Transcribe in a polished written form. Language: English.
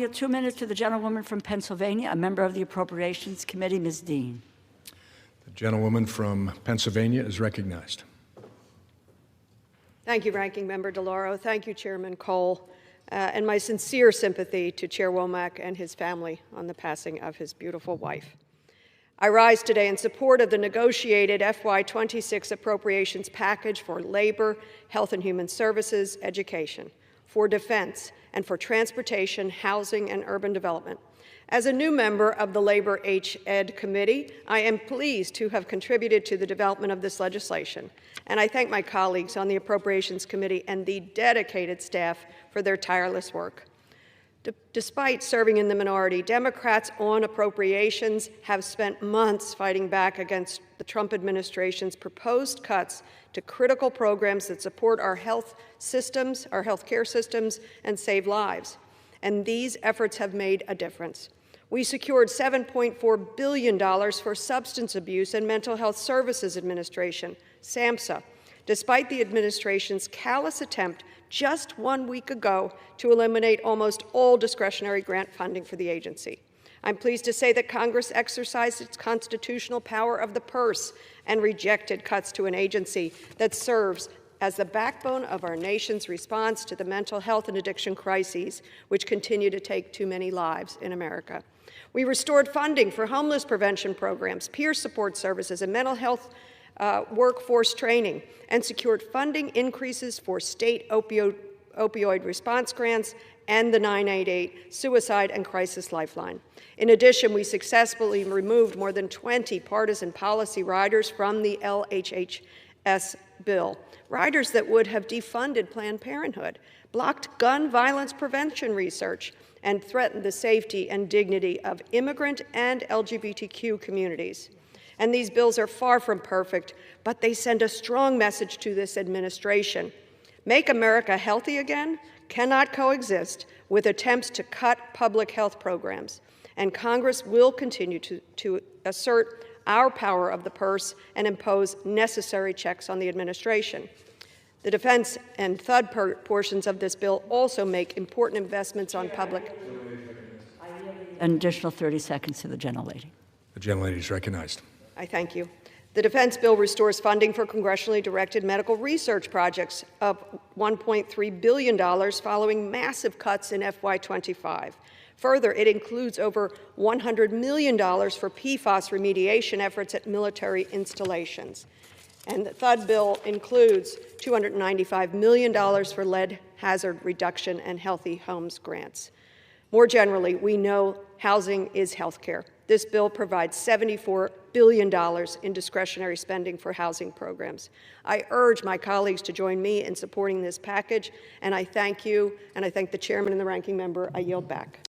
yield 2 minutes to the gentlewoman from Pennsylvania, a member of the Appropriations Committee, Ms. Dean. The gentlewoman from Pennsylvania is recognized. Thank you, Ranking Member DeLauro. Thank you, Chairman Cole, and my sincere sympathy to Chair Womack and his family on the passing of his beautiful wife. I rise today in support of the negotiated FY26 appropriations package for labor, health and human services, education, for defense, and for transportation, housing, and urban development. As a new member of the Labor Ed Committee, I am pleased to have contributed to the development of this legislation, and I thank my colleagues on the Appropriations Committee and the dedicated staff for their tireless work. Despite serving in the minority, Democrats on appropriations have spent months fighting back against the Trump administration's proposed cuts to critical programs that support our health systems, our health care systems, and save lives. And these efforts have made a difference. We secured $7.4 billion for Substance Abuse and Mental Health Services Administration, SAMHSA, despite the administration's callous attempt just 1 week ago to eliminate almost all discretionary grant funding for the agency. I'm pleased to say that Congress exercised its constitutional power of the purse and rejected cuts to an agency that serves as the backbone of our nation's response to the mental health and addiction crises, which continue to take too many lives in America. We restored funding for homeless prevention programs, peer support services, and mental health workforce training, and secured funding increases for state opioid response grants and the 988 Suicide and Crisis Lifeline. In addition, we successfully removed more than 20 partisan policy riders from the LHHS bill, riders that would have defunded Planned Parenthood, blocked gun violence prevention research, and threatened the safety and dignity of immigrant and LGBTQ communities. And these bills are far from perfect, but they send a strong message to this administration. Make America healthy again cannot coexist with attempts to cut public health programs, and Congress will continue to assert our power of the purse and impose necessary checks on the administration. The defense and THUD portions of this bill also make important investments on public. An additional 30 seconds to the gentlelady. The gentlelady is recognized. I thank you. The defense bill restores funding for congressionally directed medical research projects of $1.3 billion following massive cuts in FY25. Further, it includes over $100 million for PFAS remediation efforts at military installations. And the THUD bill includes $295 million for lead hazard reduction and healthy homes grants. More generally, we know housing is health care. This bill provides $74 billion in discretionary spending for housing programs. I urge my colleagues to join me in supporting this package, and I thank you, and I thank the chairman and the ranking member. I yield back.